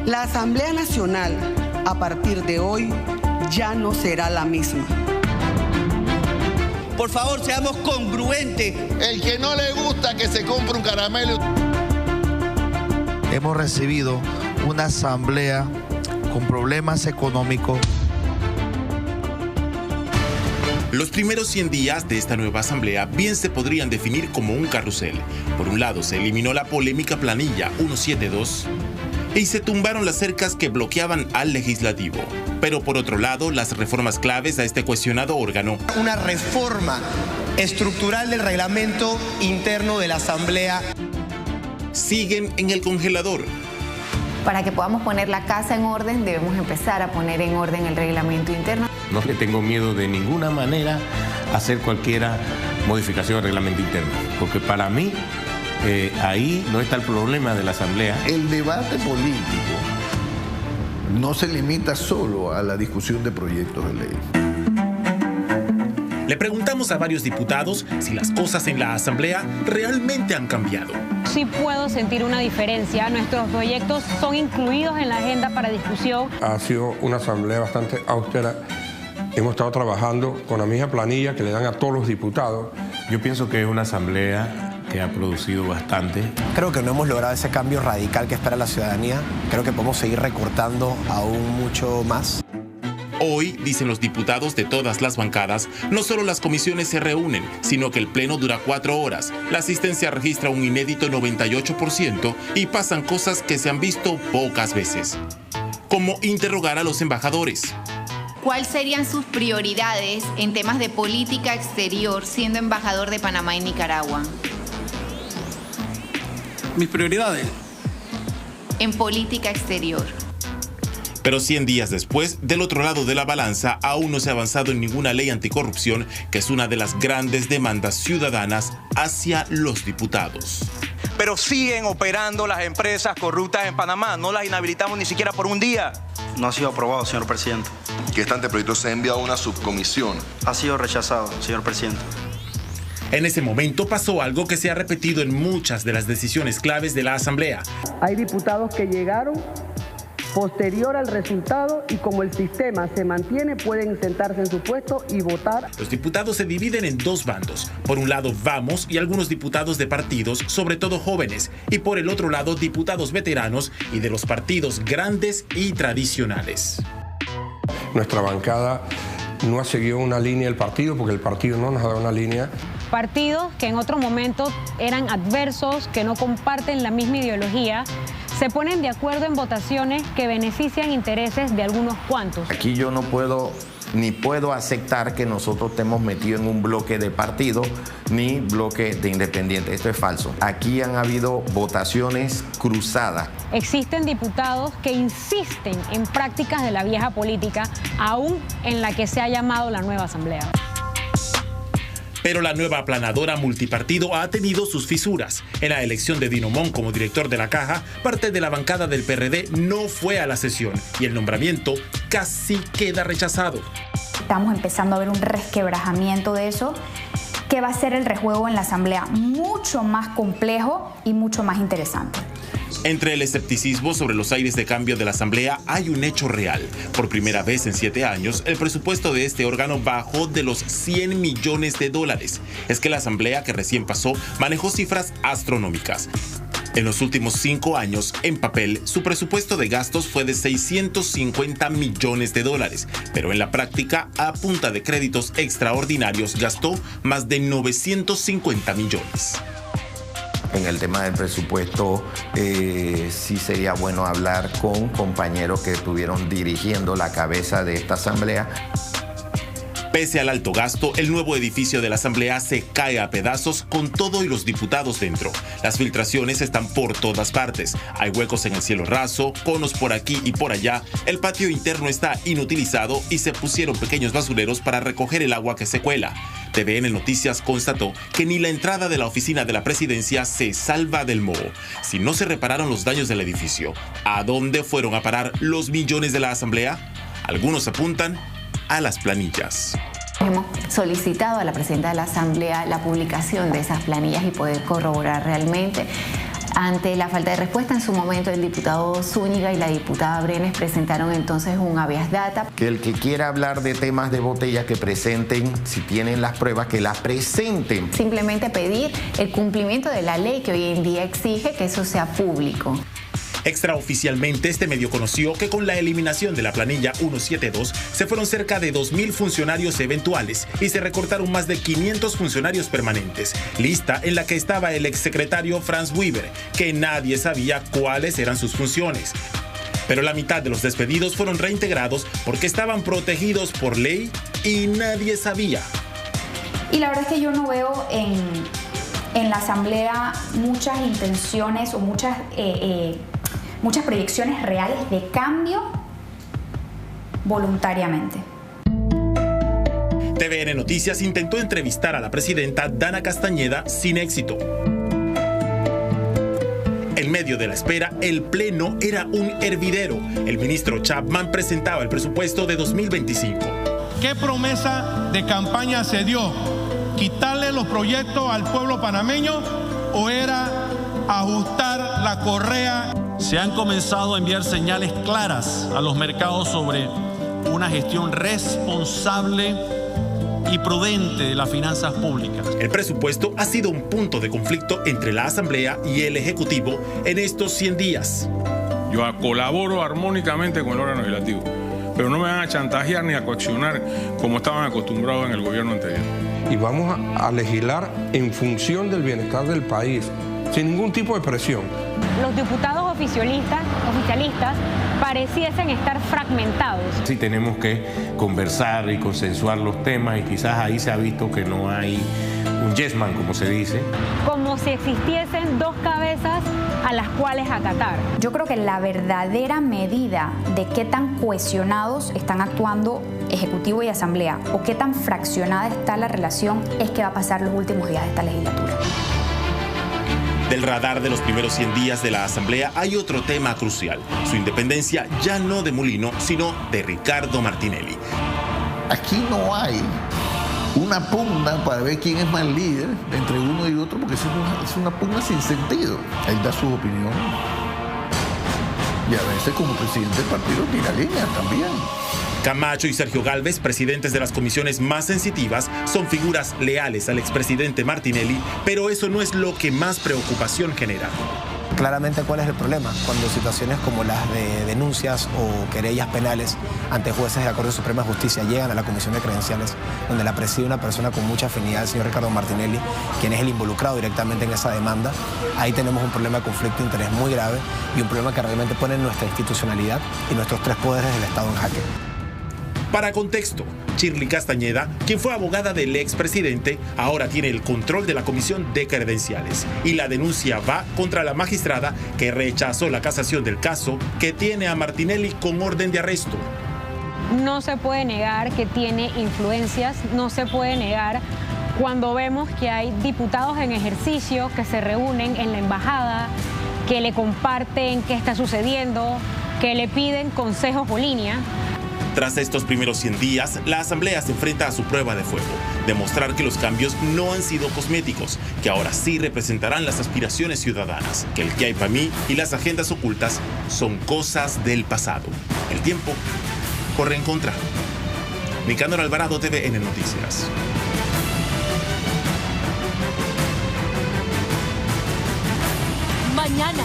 La Asamblea Nacional, a partir de hoy, ya no será la misma. Por favor, seamos congruentes. El que no le gusta que se compre un caramelo. Hemos recibido una asamblea con problemas económicos. Los primeros 100 días de esta nueva asamblea bien se podrían definir como un carrusel. Por un lado, se eliminó la polémica planilla 172 y se tumbaron las cercas que bloqueaban al legislativo. Pero por otro lado, las reformas claves a este cuestionado órgano. Una reforma estructural del reglamento interno de la Asamblea. Siguen en el congelador. Para que podamos poner la casa en orden, debemos empezar a poner en orden el reglamento interno. No le tengo miedo de ninguna manera a hacer cualquier modificación del reglamento interno, porque para mí ahí no está el problema de la Asamblea. El debate político no se limita solo a la discusión de proyectos de ley. Le preguntamos a varios diputados si las cosas en la Asamblea realmente han cambiado. Sí puedo sentir una diferencia. Nuestros proyectos son incluidos en la agenda para discusión. Ha sido una asamblea bastante austera. Hemos estado trabajando con la misma planilla que le dan a todos los diputados. Yo pienso que es una asamblea que ha producido bastante. Creo que no hemos logrado ese cambio radical que espera la ciudadanía. Creo que podemos seguir recortando aún mucho más. Hoy, dicen los diputados de todas las bancadas, no solo las comisiones se reúnen, sino que el pleno dura 4 horas, la asistencia registra un inédito 98% y pasan cosas que se han visto pocas veces, como interrogar a los embajadores. ¿Cuáles serían sus prioridades en temas de política exterior siendo embajador de Panamá en Nicaragua? Mis prioridades. En política exterior. Pero 100 días después, del otro lado de la balanza, aún no se ha avanzado en ninguna ley anticorrupción, que es una de las grandes demandas ciudadanas hacia los diputados. Pero siguen operando las empresas corruptas en Panamá. No las inhabilitamos ni siquiera por un día. No ha sido aprobado, señor presidente. Que este anteproyecto se ha enviado a una subcomisión. Ha sido rechazado, señor presidente. En ese momento pasó algo que se ha repetido en muchas de las decisiones claves de la Asamblea. Hay diputados que llegaron posterior al resultado y como el sistema se mantiene pueden sentarse en su puesto y votar. Los diputados se dividen en 2 bandos. Por un lado Vamos y algunos diputados de partidos, sobre todo jóvenes, y por el otro lado diputados veteranos y de los partidos grandes y tradicionales. Nuestra bancada no ha seguido una línea del partido porque el partido no nos ha dado una línea. Partidos que en otro momento eran adversos, que no comparten la misma ideología, se ponen de acuerdo en votaciones que benefician intereses de algunos cuantos. Aquí yo no puedo ni puedo aceptar que nosotros estemos metidos en un bloque de partido ni bloque de independientes. Esto es falso. Aquí han habido votaciones cruzadas. Existen diputados que insisten en prácticas de la vieja política, aún en la que se ha llamado la nueva Asamblea. Pero la nueva aplanadora multipartido ha tenido sus fisuras. En la elección de Dino Mon como director de la Caja, parte de la bancada del PRD no fue a la sesión y el nombramiento casi queda rechazado. Estamos empezando a ver un resquebrajamiento de eso, que va a ser el rejuego en la Asamblea mucho más complejo y mucho más interesante. Entre el escepticismo sobre los aires de cambio de la Asamblea hay un hecho real. Por primera vez en 7 años, el presupuesto de este órgano bajó de los $100 millones. Es que la Asamblea que recién pasó manejó cifras astronómicas. En los últimos 5 años, en papel, su presupuesto de gastos fue de $650 millones, pero en la práctica, a punta de créditos extraordinarios, gastó más de 950 millones. En el tema del presupuesto, sí sería bueno hablar con compañeros que estuvieron dirigiendo la cabeza de esta asamblea. Pese al alto gasto, el nuevo edificio de la Asamblea se cae a pedazos con todo y los diputados dentro. Las filtraciones están por todas partes. Hay huecos en el cielo raso, conos por aquí y por allá. El patio interno está inutilizado y se pusieron pequeños basureros para recoger el agua que se cuela. TVN Noticias constató que ni la entrada de la oficina de la presidencia se salva del moho. Si no se repararon los daños del edificio, ¿a dónde fueron a parar los millones de la Asamblea? Algunos apuntan a las planillas. Hemos solicitado a la presidenta de la Asamblea la publicación de esas planillas y poder corroborar realmente. Ante la falta de respuesta, en su momento el diputado Zúñiga y la diputada Brenes presentaron entonces un habeas data. Que el que quiera hablar de temas de botella, que presenten, si tienen las pruebas, que las presenten. Simplemente pedir el cumplimiento de la ley que hoy en día exige que eso sea público. Extraoficialmente, este medio conoció que con la eliminación de la planilla 172 se fueron cerca de 2.000 funcionarios eventuales y se recortaron más de 500 funcionarios permanentes, lista en la que estaba el exsecretario Franz Weber, que nadie sabía cuáles eran sus funciones. Pero la mitad de los despedidos fueron reintegrados porque estaban protegidos por ley y nadie sabía. Y la verdad es que yo no veo en la Asamblea muchas intenciones o muchas proyecciones reales de cambio voluntariamente. TVN Noticias intentó entrevistar a la presidenta Dana Castañeda sin éxito. En medio de la espera, el pleno era un hervidero. El ministro Chapman presentaba el presupuesto de 2025. ¿Qué promesa de campaña se dio? ¿Quitarle los proyectos al pueblo panameño o era ajustar la correa? Se han comenzado a enviar señales claras a los mercados sobre una gestión responsable y prudente de las finanzas públicas. El presupuesto ha sido un punto de conflicto entre la Asamblea y el Ejecutivo en estos 100 días. Yo colaboro armónicamente con el órgano legislativo, pero no me van a chantajear ni a coaccionar como estaban acostumbrados en el gobierno anterior. Y vamos a legislar en función del bienestar del país, sin ningún tipo de presión. Los diputados oficialistas pareciesen estar fragmentados. Sí, tenemos que conversar y consensuar los temas y quizás ahí se ha visto que no hay un yes man, como se dice. Como si existiesen dos cabezas a las cuales acatar. Yo creo que la verdadera medida de qué tan cohesionados están actuando Ejecutivo y Asamblea o qué tan fraccionada está la relación es que va a pasar los últimos días de esta legislatura. Del radar de los primeros 100 días de la Asamblea hay otro tema crucial, su independencia ya no de Molino, sino de Ricardo Martinelli. Aquí no hay una pugna para ver quién es más líder entre uno y otro, porque es una pugna sin sentido. Él da su opinión y a veces como presidente del partido tira líneas también. Camacho y Sergio Gálvez, presidentes de las comisiones más sensitivas, son figuras leales al expresidente Martinelli, pero eso no es lo que más preocupación genera. Claramente, ¿cuál es el problema? Cuando situaciones como las de denuncias o querellas penales ante jueces de la Corte Suprema de Justicia llegan a la Comisión de Credenciales, donde la preside una persona con mucha afinidad, el señor Ricardo Martinelli, quien es el involucrado directamente en esa demanda, ahí tenemos un problema de conflicto de interés muy grave y un problema que realmente pone nuestra institucionalidad y nuestros tres poderes del Estado en jaque. Para contexto, Shirley Castañeda, quien fue abogada del expresidente, ahora tiene el control de la Comisión de Credenciales y la denuncia va contra la magistrada que rechazó la casación del caso que tiene a Martinelli con orden de arresto. No se puede negar que tiene influencias, no se puede negar cuando vemos que hay diputados en ejercicio que se reúnen en la embajada, que le comparten qué está sucediendo, que le piden consejos o línea. Tras estos primeros 100 días, la Asamblea se enfrenta a su prueba de fuego, demostrar que los cambios no han sido cosméticos, que ahora sí representarán las aspiraciones ciudadanas, que el que hay para mí y las agendas ocultas son cosas del pasado. El tiempo corre en contra. Nicanor Alvarado, TVN Noticias. Mañana,